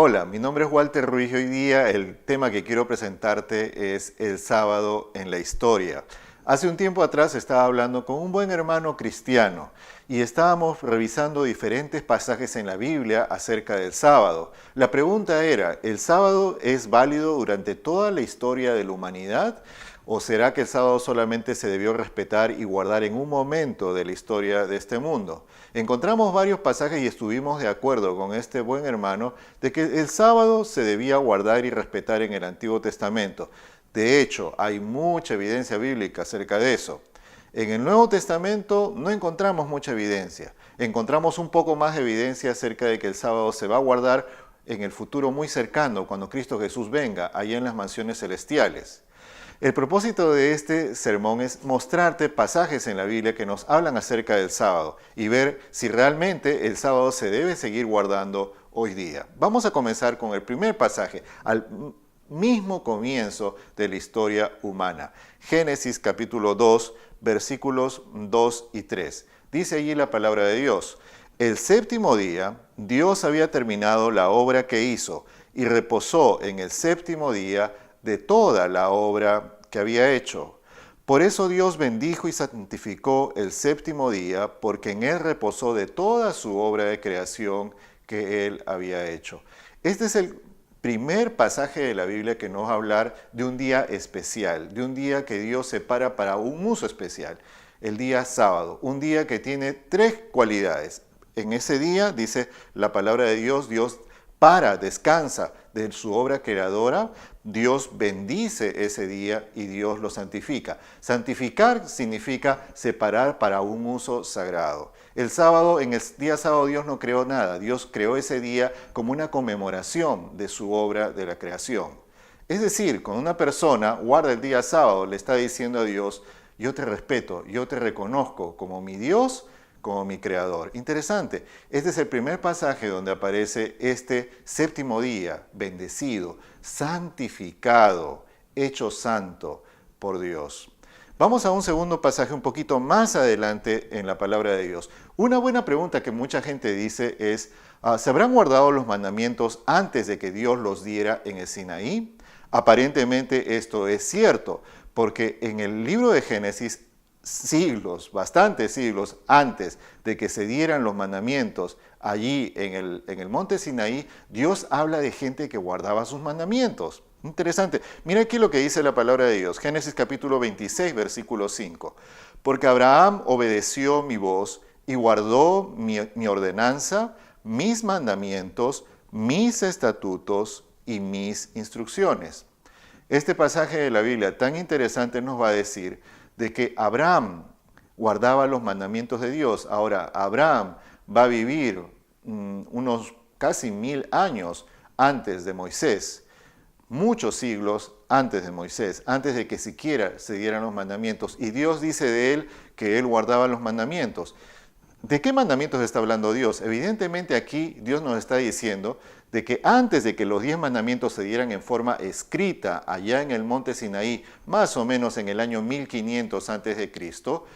Hola, mi nombre es Walter Ruiz y hoy día el tema que quiero presentarte es el sábado en la historia. Hace un tiempo atrás estaba hablando con un buen hermano cristiano y estábamos revisando diferentes pasajes en la Biblia acerca del sábado. La pregunta era, ¿el sábado es válido durante toda la historia de la humanidad? ¿O será que el sábado solamente se debió respetar y guardar en un momento de la historia de este mundo? Encontramos varios pasajes y estuvimos de acuerdo con este buen hermano de que el sábado se debía guardar y respetar en el Antiguo Testamento. De hecho, hay mucha evidencia bíblica acerca de eso. En el Nuevo Testamento no encontramos mucha evidencia. Encontramos un poco más de evidencia acerca de que el sábado se va a guardar en el futuro muy cercano, cuando Cristo Jesús venga, allá en las mansiones celestiales. El propósito de este sermón es mostrarte pasajes en la Biblia que nos hablan acerca del sábado y ver si realmente el sábado se debe seguir guardando hoy día. Vamos a comenzar con el primer pasaje, al mismo comienzo de la historia humana. Génesis capítulo 2, versículos 2 y 3. Dice allí la palabra de Dios: el séptimo día Dios había terminado la obra que hizo y reposó en el séptimo día de toda la obra que había hecho. Por eso Dios bendijo y santificó el séptimo día, porque en él reposó de toda su obra de creación que él había hecho. Este es el primer pasaje de la Biblia que nos va a hablar de un día especial, de un día que Dios separa para un uso especial, el día sábado, un día que tiene tres cualidades. En ese día, dice la palabra de Dios, Dios descansa de su obra creadora, Dios bendice ese día y Dios lo santifica. Santificar significa separar para un uso sagrado. El sábado, en el día sábado Dios no creó nada, Dios creó ese día como una conmemoración de su obra de la creación. Es decir, cuando una persona guarda el día sábado, le está diciendo a Dios: yo te respeto, yo te reconozco como mi Dios, como mi creador. Interesante, este es el primer pasaje donde aparece este séptimo día, bendecido, santificado, hecho santo por Dios. Vamos a un segundo pasaje un poquito más adelante en la palabra de Dios. Una buena pregunta que mucha gente dice es: ¿se habrán guardado los mandamientos antes de que Dios los diera en el Sinaí? Aparentemente esto es cierto, porque en el libro de Génesis, siglos, bastantes siglos antes de que se dieran los mandamientos allí en el monte Sinaí, Dios habla de gente que guardaba sus mandamientos. Interesante. Mira aquí lo que dice la palabra de Dios. Génesis capítulo 26, versículo 5. Porque Abraham obedeció mi voz y guardó mi ordenanza, mis mandamientos, mis estatutos y mis instrucciones. Este pasaje de la Biblia tan interesante nos va a decir de que Abraham guardaba los mandamientos de Dios. Ahora, Abraham va a vivir unos casi 1000 años antes de Moisés, muchos siglos antes de Moisés, antes de que siquiera se dieran los mandamientos. Y Dios dice de él que él guardaba los mandamientos. ¿De qué mandamientos está hablando Dios? Evidentemente aquí Dios nos está diciendo de que antes de que los 10 mandamientos se dieran en forma escrita allá en el monte Sinaí, más o menos en el año 1500 antes de Cristo,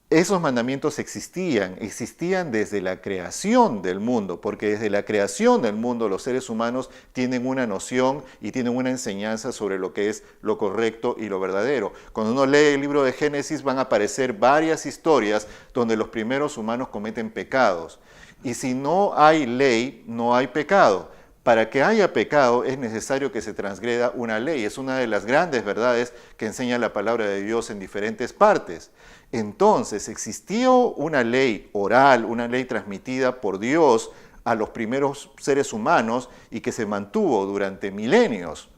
esos mandamientos existían desde la creación del mundo, porque desde la creación del mundo los seres humanos tienen una noción y tienen una enseñanza sobre lo que es lo correcto y lo verdadero. Cuando uno lee el libro de Génesis van a aparecer varias historias donde los primeros humanos cometen pecados. Y si no hay ley, no hay pecado. Para que haya pecado es necesario que se transgreda una ley. Es una de las grandes verdades que enseña la palabra de Dios en diferentes partes. Entonces existió una ley oral, una ley transmitida por Dios a los primeros seres humanos y que se mantuvo durante milenios,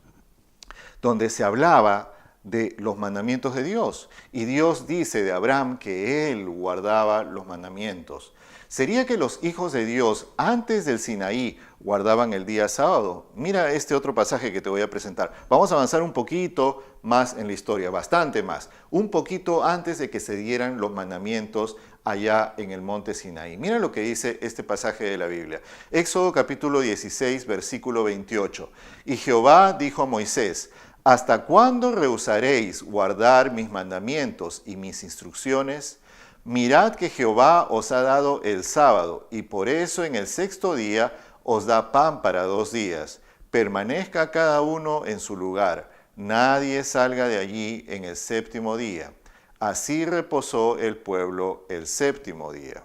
donde se hablaba de los mandamientos de Dios. Y Dios dice de Abraham que él guardaba los mandamientos. ¿Sería que los hijos de Dios antes del Sinaí guardaban el día sábado? Mira este otro pasaje que te voy a presentar. Vamos a avanzar un poquito más en la historia, bastante más. Un poquito antes de que se dieran los mandamientos allá en el monte Sinaí. Mira lo que dice este pasaje de la Biblia. Éxodo capítulo 16, versículo 28. Y Jehová dijo a Moisés: ¿hasta cuándo rehusaréis guardar mis mandamientos y mis instrucciones? Mirad que Jehová os ha dado el sábado, y por eso en el sexto día os da pan para 2 días. Permanezca cada uno en su lugar. Nadie salga de allí en el 7º día. Así reposó el pueblo el 7º día.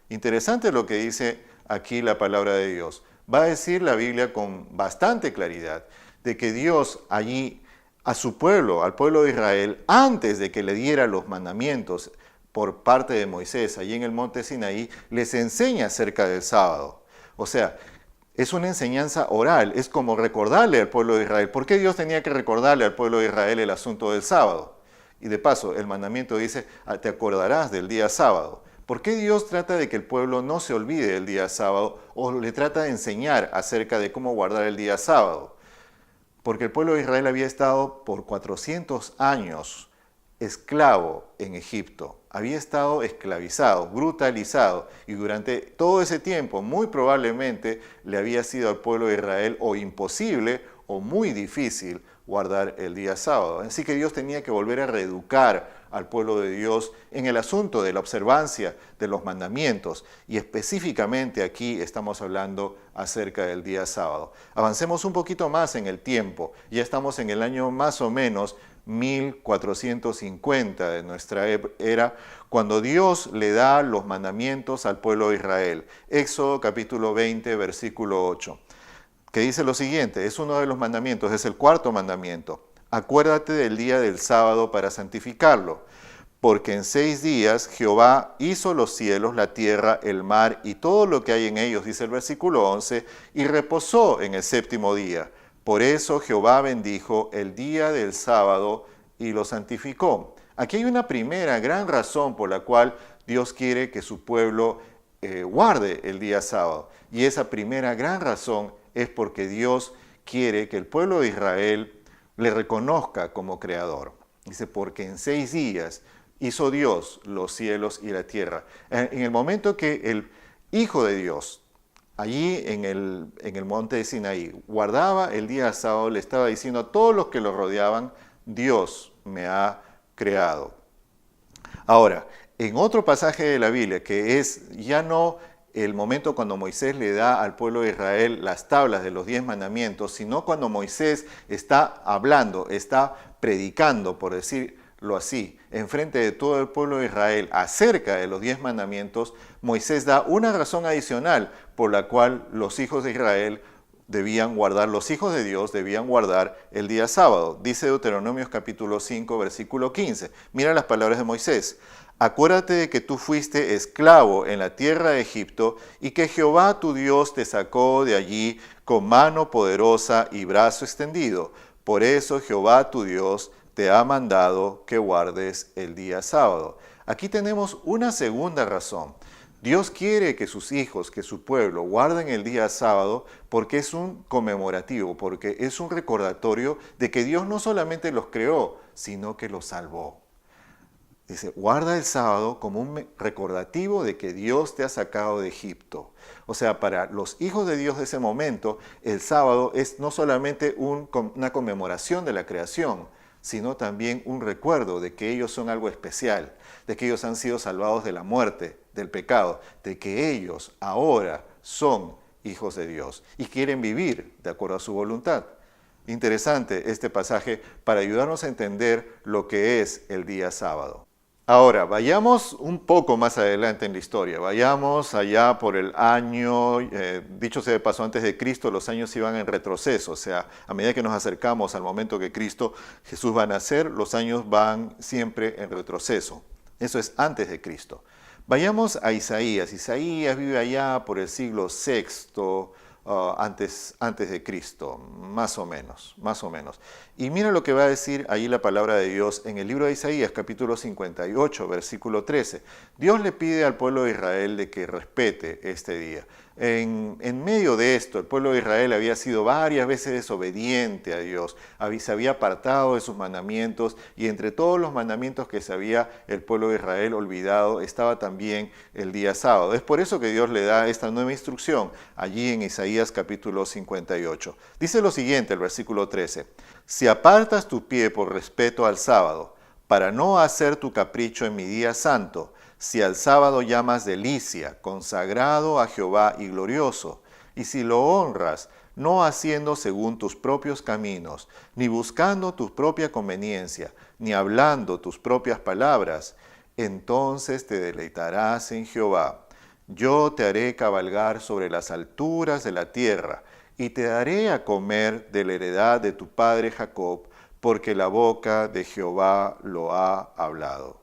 Interesante lo que dice aquí la palabra de Dios. Va a decir la Biblia con bastante claridad de que Dios allí a su pueblo, al pueblo de Israel, antes de que le diera los mandamientos por parte de Moisés, allí en el monte Sinaí, les enseña acerca del sábado. O sea, es una enseñanza oral, es como recordarle al pueblo de Israel. ¿Por qué Dios tenía que recordarle al pueblo de Israel el asunto del sábado? Y de paso, el mandamiento dice, te acordarás del día sábado. ¿Por qué Dios trata de que el pueblo no se olvide del día sábado o le trata de enseñar acerca de cómo guardar el día sábado? Porque el pueblo de Israel había estado por 400 años esclavo en Egipto. Había estado esclavizado, brutalizado, y durante todo ese tiempo muy probablemente le había sido al pueblo de Israel o imposible o muy difícil guardar el día sábado. Así que Dios tenía que volver a reeducar al pueblo de Dios en el asunto de la observancia de los mandamientos, y específicamente aquí estamos hablando acerca del día sábado. Avancemos un poquito más en el tiempo, ya estamos en el año más o menos 1450 de nuestra era, cuando Dios le da los mandamientos al pueblo de Israel. Éxodo capítulo 20, versículo 8, que dice lo siguiente, es uno de los mandamientos, es el 4º mandamiento. Acuérdate del día del sábado para santificarlo, porque en 6 días Jehová hizo los cielos, la tierra, el mar y todo lo que hay en ellos, dice el versículo 11, y reposó en el 7º día. Por eso Jehová bendijo el día del sábado y lo santificó. Aquí hay una primera gran razón por la cual Dios quiere que su pueblo guarde el día sábado. Y esa primera gran razón es porque Dios quiere que el pueblo de Israel le reconozca como creador. Dice, porque en 6 días hizo Dios los cielos y la tierra. En el momento que el Hijo de Dios, allí en el monte de Sinaí, guardaba el día sábado, le estaba diciendo a todos los que lo rodeaban, Dios me ha creado. Ahora, en otro pasaje de la Biblia, que es ya no el momento cuando Moisés le da al pueblo de Israel las tablas de los 10 mandamientos, sino cuando Moisés está hablando, está predicando, por decirlo así, enfrente de todo el pueblo de Israel acerca de los 10 mandamientos, Moisés da una razón adicional por la cual los hijos de Israel debían guardar, los hijos de Dios debían guardar el día sábado. Dice Deuteronomios capítulo 5, versículo 15. Mira las palabras de Moisés. Acuérdate de que tú fuiste esclavo en la tierra de Egipto y que Jehová tu Dios te sacó de allí con mano poderosa y brazo extendido. Por eso Jehová tu Dios te ha mandado que guardes el día sábado. Aquí tenemos una segunda razón. Dios quiere que sus hijos, que su pueblo guarden el día sábado porque es un conmemorativo, porque es un recordatorio de que Dios no solamente los creó, sino que los salvó. Dice, guarda el sábado como un recordativo de que Dios te ha sacado de Egipto. O sea, para los hijos de Dios de ese momento, el sábado es no solamente una conmemoración de la creación, sino también un recuerdo de que ellos son algo especial, de que ellos han sido salvados de la muerte, del pecado, de que ellos ahora son hijos de Dios y quieren vivir de acuerdo a su voluntad. Interesante este pasaje para ayudarnos a entender lo que es el día sábado. Ahora, vayamos un poco más adelante en la historia, vayamos allá por el año, dicho sea de paso, antes de Cristo, los años iban en retroceso, o sea, a medida que nos acercamos al momento que Jesús va a nacer, los años van siempre en retroceso, eso es antes de Cristo. Vayamos a Isaías. Isaías vive allá por el siglo VI antes de Cristo, más o menos. Y mira lo que va a decir ahí la palabra de Dios en el libro de Isaías, capítulo 58, versículo 13. Dios le pide al pueblo de Israel de que respete este día. En medio de esto, el pueblo de Israel había sido varias veces desobediente a Dios, se había apartado de sus mandamientos, y entre todos los mandamientos que se había el pueblo de Israel olvidado estaba también el día sábado. Es por eso que Dios le da esta nueva instrucción allí en Isaías capítulo 58. Dice lo siguiente, el versículo 13. Si apartas tu pie por respeto al sábado, para no hacer tu capricho en mi día santo, si al sábado llamas delicia, consagrado a Jehová y glorioso, Y si lo honras, no haciendo según tus propios caminos, ni buscando tu propia conveniencia, ni hablando tus propias palabras, entonces te deleitarás en Jehová. Yo te haré cabalgar sobre las alturas de la tierra, y te daré a comer de la heredad de tu padre Jacob, porque la boca de Jehová lo ha hablado.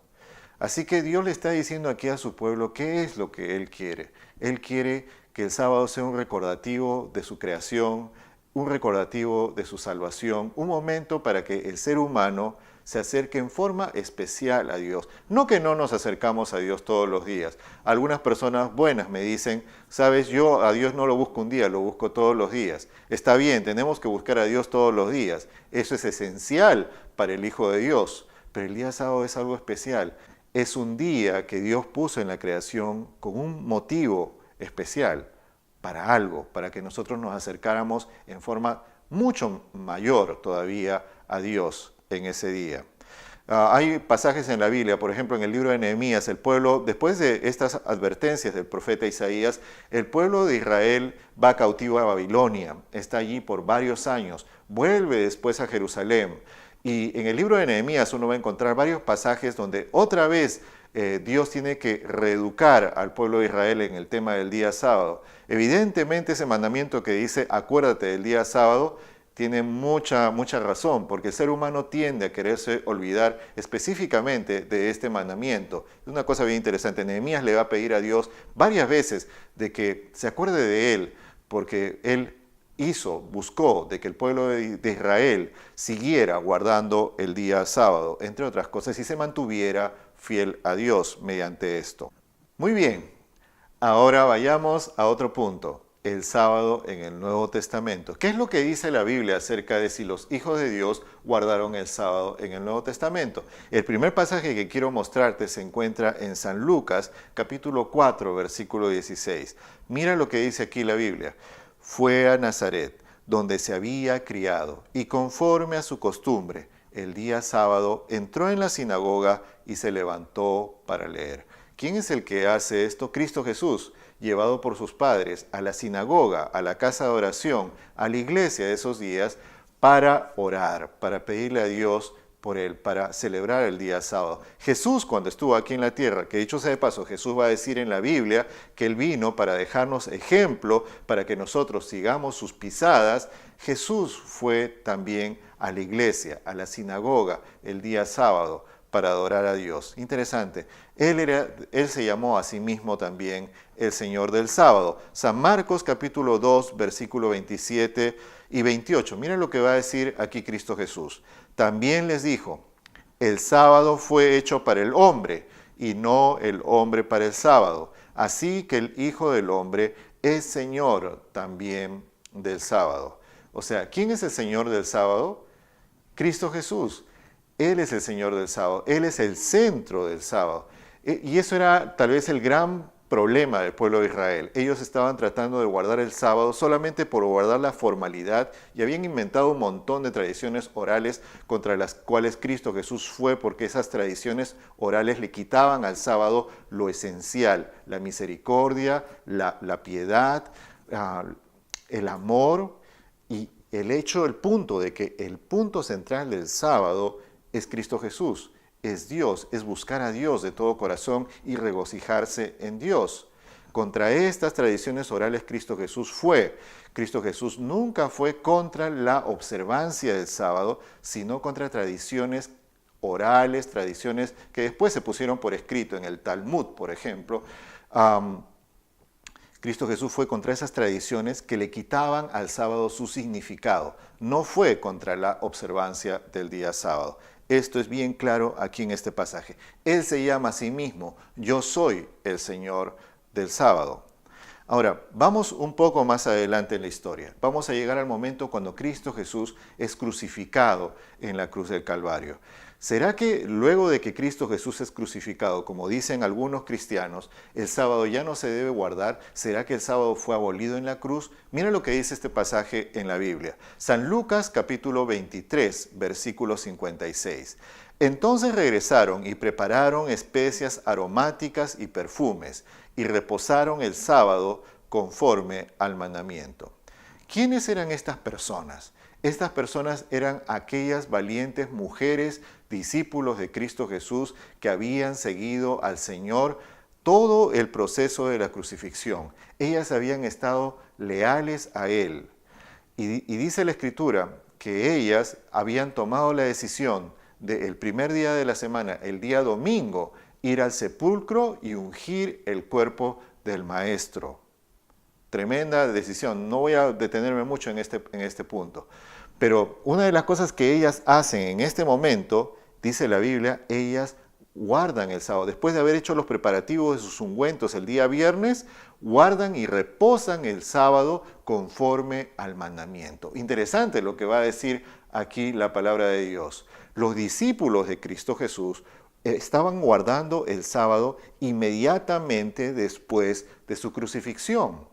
Así que Dios le está diciendo aquí a su pueblo qué es lo que Él quiere. Él quiere que el sábado sea un recordativo de su creación, un recordativo de su salvación, un momento para que el ser humano se acerque en forma especial a Dios. No que no nos acercamos a Dios todos los días. Algunas personas buenas me dicen, sabes, yo a Dios no lo busco un día, lo busco todos los días. Está bien, tenemos que buscar a Dios todos los días. Eso es esencial para el Hijo de Dios. Pero el día sábado es algo especial. Es un día que Dios puso en la creación con un motivo especial, para algo, para que nosotros nos acercáramos en forma mucho mayor todavía a Dios en ese día. Hay pasajes en la Biblia, por ejemplo en el libro de Nehemías, el pueblo, después de estas advertencias del profeta Isaías, el pueblo de Israel va cautivo a Babilonia, está allí por varios años, vuelve después a Jerusalén. Y en el libro de Nehemías uno va a encontrar varios pasajes donde otra vez Dios tiene que reeducar al pueblo de Israel en el tema del día sábado. Evidentemente ese mandamiento que dice acuérdate del día sábado tiene mucha razón, porque el ser humano tiende a quererse olvidar específicamente de este mandamiento. Es una cosa bien interesante. Nehemías le va a pedir a Dios varias veces de que se acuerde de él, porque él buscó de que el pueblo de Israel siguiera guardando el día sábado, entre otras cosas, y se mantuviera fiel a Dios mediante esto. Muy bien, ahora vayamos a otro punto, el sábado en el Nuevo Testamento. ¿Qué es lo que dice la Biblia acerca de si los hijos de Dios guardaron el sábado en el Nuevo Testamento? El primer pasaje que quiero mostrarte se encuentra en San Lucas, capítulo 4, versículo 16. Mira lo que dice aquí la Biblia. Fue a Nazaret, donde se había criado, y conforme a su costumbre, el día sábado entró en la sinagoga y se levantó para leer. ¿Quién es el que hace esto? Cristo Jesús, llevado por sus padres a la sinagoga, a la casa de oración, a la iglesia de esos días, para orar, para pedirle a Dios por él, para celebrar el día sábado. Jesús, cuando estuvo aquí en la tierra, que dicho sea de paso, Jesús va a decir en la Biblia que él vino para dejarnos ejemplo, para que nosotros sigamos sus pisadas. Jesús fue también a la iglesia, a la sinagoga, el día sábado, para adorar a Dios. Interesante. Él se llamó a sí mismo también el Señor del sábado. San Marcos capítulo 2, versículo 27 y 28. Miren lo que va a decir aquí Cristo Jesús. También les dijo, el sábado fue hecho para el hombre y no el hombre para el sábado. Así que el Hijo del Hombre es Señor también del sábado. O sea, ¿quién es el Señor del sábado? Cristo Jesús. Él es el Señor del sábado. Él es el centro del sábado. Y eso era tal vez el gran problema del pueblo de Israel. Ellos estaban tratando de guardar el sábado solamente por guardar la formalidad y habían inventado un montón de tradiciones orales contra las cuales Cristo Jesús fue, porque esas tradiciones orales le quitaban al sábado lo esencial, la misericordia, la piedad, el amor y el punto de que el punto central del sábado es Cristo Jesús. Es Dios, es buscar a Dios de todo corazón y regocijarse en Dios. Contra estas tradiciones orales Cristo Jesús fue. Cristo Jesús nunca fue contra la observancia del sábado, sino contra tradiciones orales, tradiciones que después se pusieron por escrito en el Talmud, por ejemplo. Cristo Jesús fue contra esas tradiciones que le quitaban al sábado su significado. No fue contra la observancia del día sábado. Esto es bien claro aquí en este pasaje. Él se llama a sí mismo, yo soy el Señor del sábado. Ahora, vamos un poco más adelante en la historia. Vamos a llegar al momento cuando Cristo Jesús es crucificado en la cruz del Calvario. ¿Será que luego de que Cristo Jesús es crucificado, como dicen algunos cristianos, el sábado ya no se debe guardar? ¿Será que el sábado fue abolido en la cruz? Mira lo que dice este pasaje en la Biblia. San Lucas capítulo 23, versículo 56. Entonces regresaron y prepararon especias aromáticas y perfumes, y reposaron el sábado conforme al mandamiento. ¿Quiénes eran estas personas? Estas personas eran aquellas valientes mujeres, discípulos de Cristo Jesús, que habían seguido al Señor todo el proceso de la crucifixión. Ellas habían estado leales a Él. Y dice la Escritura que ellas habían tomado la decisión de el primer día de la semana, el día domingo, ir al sepulcro y ungir el cuerpo del Maestro. Tremenda decisión. No voy a detenerme mucho en este punto. Pero una de las cosas que ellas hacen en este momento, dice la Biblia, ellas guardan el sábado. Después de haber hecho los preparativos de sus ungüentos el día viernes, guardan y reposan el sábado conforme al mandamiento. Interesante lo que va a decir aquí la palabra de Dios. Los discípulos de Cristo Jesús estaban guardando el sábado inmediatamente después de su crucifixión.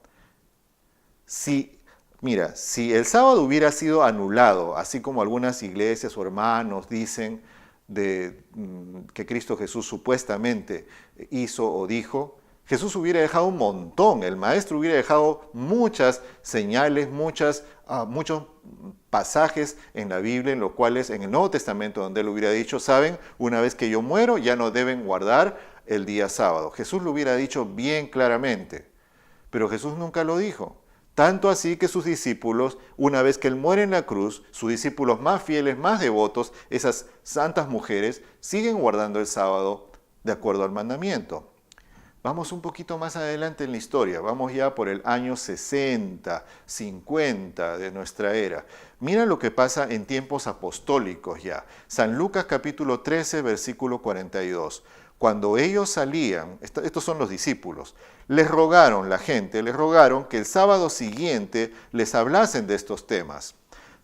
Si el sábado hubiera sido anulado, así como algunas iglesias o hermanos dicen que Cristo Jesús supuestamente hizo o dijo, Jesús hubiera dejado un montón, el Maestro hubiera dejado muchas señales, muchos pasajes en la Biblia, en los cuales, en el Nuevo Testamento, donde él hubiera dicho, saben, una vez que yo muero, ya no deben guardar el día sábado. Jesús lo hubiera dicho bien claramente, pero Jesús nunca lo dijo. Tanto así que sus discípulos, una vez que él muere en la cruz, sus discípulos más fieles, más devotos, esas santas mujeres, siguen guardando el sábado de acuerdo al mandamiento. Vamos un poquito más adelante en la historia, vamos ya por el año 60, 50 de nuestra era. Mira lo que pasa en tiempos apostólicos ya. San Lucas capítulo 13, versículo 42. Cuando ellos salían, estos son los discípulos, les rogaron que el sábado siguiente les hablasen de estos temas.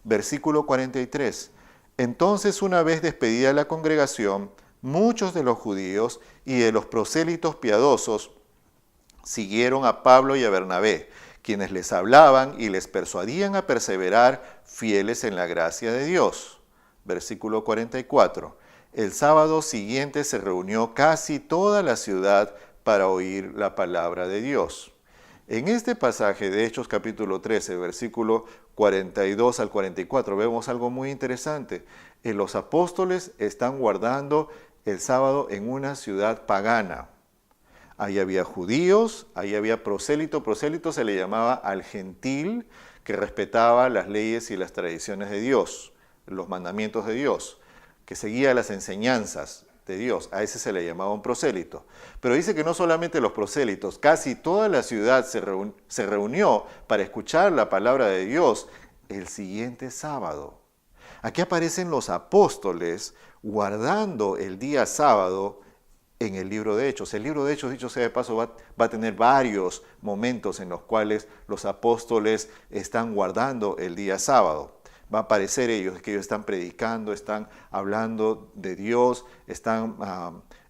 Versículo 43. Entonces, una vez despedida la congregación, muchos de los judíos y de los prosélitos piadosos siguieron a Pablo y a Bernabé, quienes les hablaban y les persuadían a perseverar fieles en la gracia de Dios. Versículo 44. El sábado siguiente se reunió casi toda la ciudad para oír la palabra de Dios. En este pasaje de Hechos capítulo 13, versículo 42 al 44, vemos algo muy interesante. Los apóstoles están guardando el sábado en una ciudad pagana. Ahí había judíos, ahí había prosélito. Prosélito se le llamaba al gentil que respetaba las leyes y las tradiciones de Dios, los mandamientos de Dios, que seguía las enseñanzas de Dios. A ese se le llamaba un prosélito. Pero dice que no solamente los prosélitos, casi toda la ciudad se reunió para escuchar la palabra de Dios el siguiente sábado. Aquí aparecen los apóstoles guardando el día sábado en el libro de Hechos. El libro de Hechos, dicho sea de paso, va a tener varios momentos en los cuales los apóstoles están guardando el día sábado. Va a aparecer que ellos están predicando, están hablando de Dios, están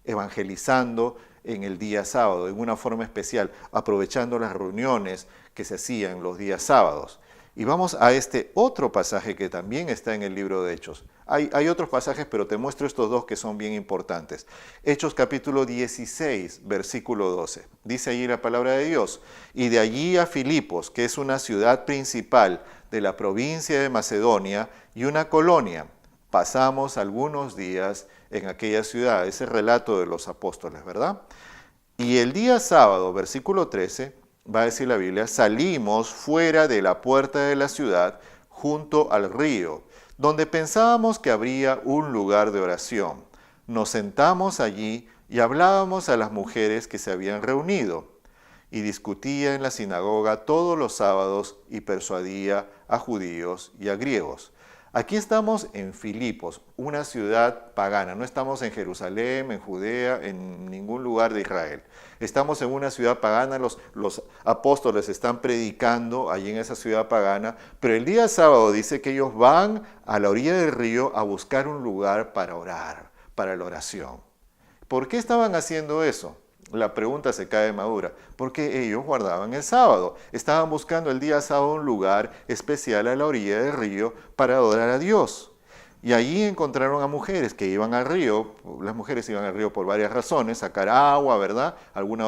evangelizando en el día sábado, en una forma especial, aprovechando las reuniones que se hacían los días sábados. Y vamos a este otro pasaje que también está en el libro de Hechos. Hay otros pasajes, pero te muestro estos dos que son bien importantes. Hechos capítulo 16, versículo 12. Dice allí la palabra de Dios. Y de allí a Filipos, que es una ciudad principal de la provincia de Macedonia y una colonia. Pasamos algunos días en aquella ciudad. Ese relato de los apóstoles, ¿verdad? Y el día sábado, versículo 13, va a decir la Biblia, salimos fuera de la puerta de la ciudad junto al río, donde pensábamos que habría un lugar de oración. Nos sentamos allí y hablábamos a las mujeres que se habían reunido, y discutía en la sinagoga todos los sábados y persuadía a judíos y a griegos. Aquí estamos en Filipos, una ciudad pagana. No estamos en Jerusalén, en Judea, en ningún lugar de Israel. Estamos en una ciudad pagana, los apóstoles están predicando allí en esa ciudad pagana, pero el día sábado dice que ellos van a la orilla del río a buscar un lugar para orar, para la oración. ¿Por qué estaban haciendo eso? La pregunta se cae madura. Porque ellos guardaban el sábado. Estaban buscando el día sábado un lugar especial a la orilla del río para adorar a Dios. y allí encontraron a mujeres que iban al río. Las mujeres iban al río por varias razones, sacar agua, ¿verdad? Alguna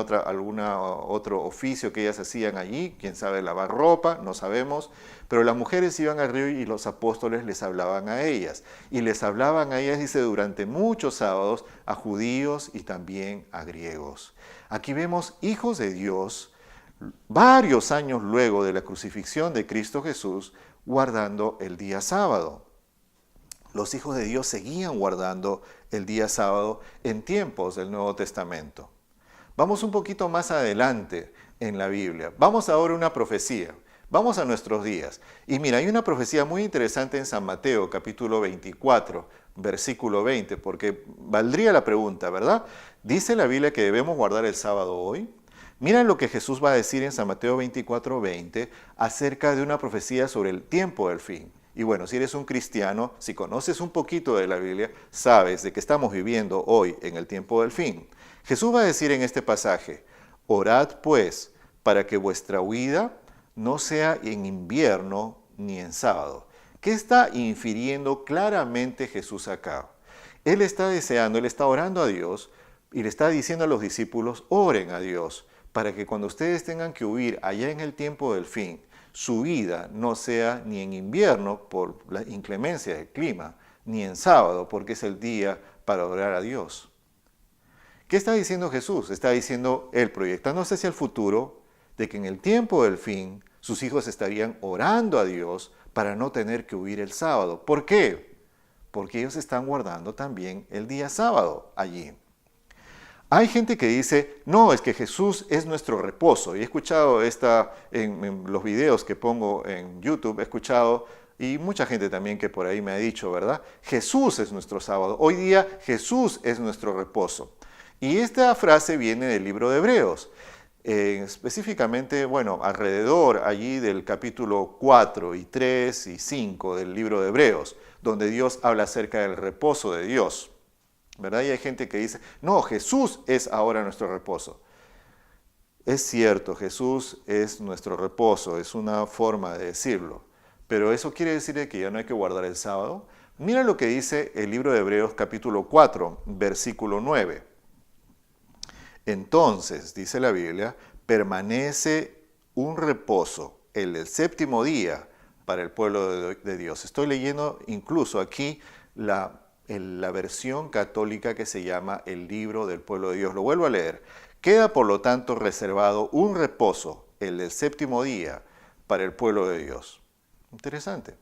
otro oficio que ellas hacían allí, quién sabe, lavar ropa, no sabemos, pero las mujeres iban al río y los apóstoles les hablaban a ellas, y les hablaban a ellas, dice, durante muchos sábados, a judíos y también a griegos. Aquí vemos hijos de Dios, varios años luego de la crucifixión de Cristo Jesús, guardando el día sábado. Los hijos de Dios seguían guardando el día sábado en tiempos del Nuevo Testamento. Vamos un poquito más adelante en la Biblia. Vamos ahora a una profecía. Vamos a nuestros días. Y mira, hay una profecía muy interesante en San Mateo, capítulo 24, versículo 20, porque valdría la pregunta, ¿verdad? ¿Dice la Biblia que debemos guardar el sábado hoy? Mira lo que Jesús va a decir en San Mateo 24, 20 acerca de una profecía sobre el tiempo del fin. Y bueno, si eres un cristiano, si conoces un poquito de la Biblia, sabes de que estamos viviendo hoy en el tiempo del fin. Jesús va a decir en este pasaje, orad pues para que vuestra huida no sea en invierno ni en sábado. ¿Qué está infiriendo claramente Jesús acá? Él está deseando, él está orando a Dios y le está diciendo a los discípulos, oren a Dios, para que cuando ustedes tengan que huir allá en el tiempo del fin, su vida no sea ni en invierno por la inclemencia del clima, ni en sábado porque es el día para adorar a Dios. ¿Qué está diciendo Jesús? Está diciendo él, proyectándose hacia el futuro, de que en el tiempo del fin sus hijos estarían orando a Dios para no tener que huir el sábado. ¿Por qué? Porque ellos están guardando también el día sábado allí. Hay gente que dice, no, es que Jesús es nuestro reposo. Y he escuchado en los videos que pongo en YouTube, he escuchado, y mucha gente también que por ahí me ha dicho, ¿verdad? Jesús es nuestro sábado. Hoy día Jesús es nuestro reposo. Y esta frase viene del libro de Hebreos. Específicamente, bueno, alrededor allí del capítulo 4 y 3 y 5 del libro de Hebreos, donde Dios habla acerca del reposo de Dios. ¿Verdad? Y hay gente que dice, no, Jesús es ahora nuestro reposo. Es cierto, Jesús es nuestro reposo, es una forma de decirlo. Pero ¿eso quiere decir que ya no hay que guardar el sábado? Mira lo que dice el libro de Hebreos capítulo 4, versículo 9. Entonces, dice la Biblia, permanece un reposo, el del séptimo día, para el pueblo de Dios. Estoy leyendo incluso aquí la versión católica que se llama el libro del pueblo de Dios. Lo vuelvo a leer. Queda por lo tanto reservado un reposo, el del séptimo día, para el pueblo de Dios. Interesante.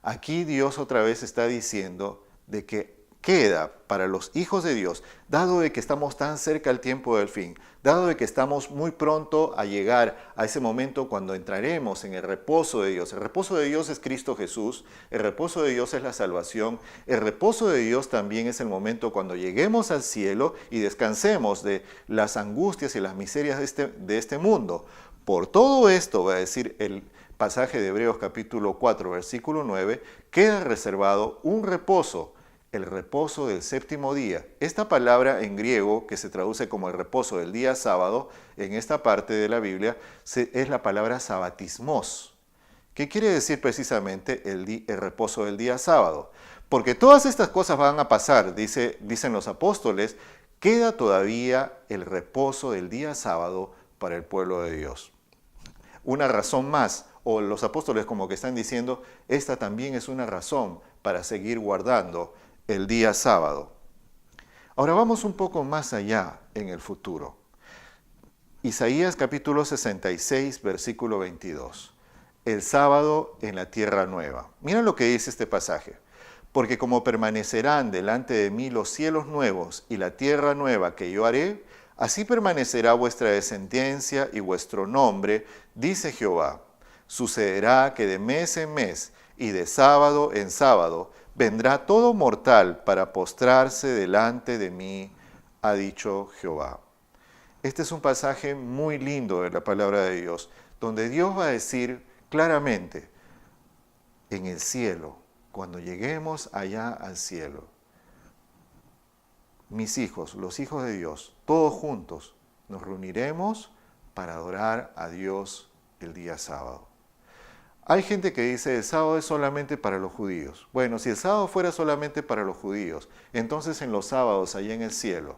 Aquí Dios otra vez está diciendo de que queda para los hijos de Dios, dado de que estamos tan cerca al tiempo del fin, dado de que estamos muy pronto a llegar a ese momento cuando entraremos en el reposo de Dios. El reposo de Dios es Cristo Jesús, el reposo de Dios es la salvación, el reposo de Dios también es el momento cuando lleguemos al cielo y descansemos de las angustias y las miserias de este mundo. Por todo esto, va a decir el pasaje de Hebreos capítulo 4, versículo 9, queda reservado un reposo, el reposo del séptimo día. Esta palabra en griego, que se traduce como el reposo del día sábado, en esta parte de la Biblia, es la palabra sabatismos. ¿Qué quiere decir precisamente el reposo del día sábado? Porque todas estas cosas van a pasar, dicen los apóstoles, queda todavía el reposo del día sábado para el pueblo de Dios. Una razón más, o los apóstoles como que están diciendo, esta también es una razón para seguir guardando el día sábado. Ahora vamos un poco más allá en el futuro. Isaías capítulo 66, versículo 22. El sábado en la tierra nueva. Mira lo que dice este pasaje. Porque como permanecerán delante de mí los cielos nuevos y la tierra nueva que yo haré, así permanecerá vuestra descendencia y vuestro nombre, dice Jehová. Sucederá que de mes en mes y de sábado en sábado vendrá todo mortal para postrarse delante de mí, ha dicho Jehová. Este es un pasaje muy lindo de la palabra de Dios, donde Dios va a decir claramente, en el cielo, cuando lleguemos allá al cielo, mis hijos, los hijos de Dios, todos juntos, nos reuniremos para adorar a Dios el día sábado. Hay gente que dice el sábado es solamente para los judíos. Bueno, si el sábado fuera solamente para los judíos, entonces en los sábados allá en el cielo,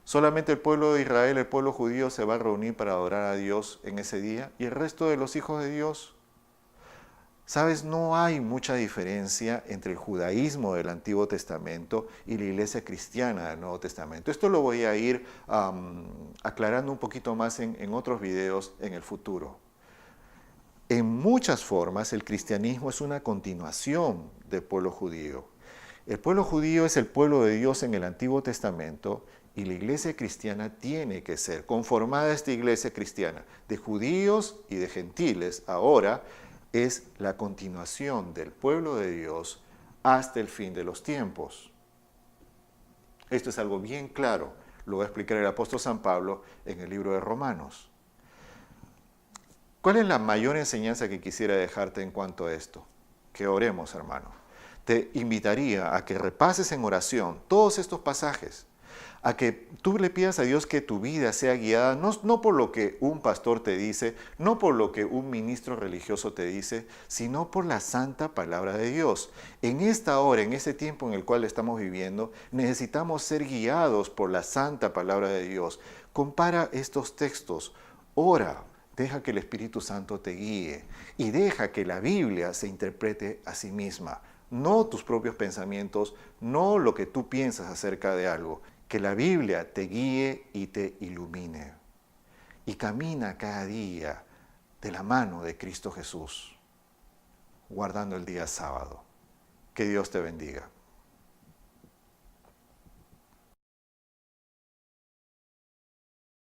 solamente el pueblo de Israel, el pueblo judío se va a reunir para adorar a Dios en ese día y el resto de los hijos de Dios. Sabes, no hay mucha diferencia entre el judaísmo del Antiguo Testamento y la iglesia cristiana del Nuevo Testamento. Esto lo voy a ir aclarando un poquito más en otros videos en el futuro. En muchas formas, el cristianismo es una continuación del pueblo judío. El pueblo judío es el pueblo de Dios en el Antiguo Testamento y la iglesia cristiana tiene que ser conformada a esta iglesia cristiana de judíos y de gentiles. Ahora es la continuación del pueblo de Dios hasta el fin de los tiempos. Esto es algo bien claro. Lo va a explicar el apóstol San Pablo en el libro de Romanos. ¿Cuál es la mayor enseñanza que quisiera dejarte en cuanto a esto? Que oremos, hermano. Te invitaría a que repases en oración todos estos pasajes, a que tú le pidas a Dios que tu vida sea guiada no por lo que un pastor te dice, no por lo que un ministro religioso te dice, sino por la santa palabra de Dios. En esta hora, en este tiempo en el cual estamos viviendo, necesitamos ser guiados por la santa palabra de Dios. Compara estos textos, ora. Deja que el Espíritu Santo te guíe y deja que la Biblia se interprete a sí misma, no tus propios pensamientos, no lo que tú piensas acerca de algo. Que la Biblia te guíe y te ilumine. Y camina cada día de la mano de Cristo Jesús, guardando el día sábado. Que Dios te bendiga.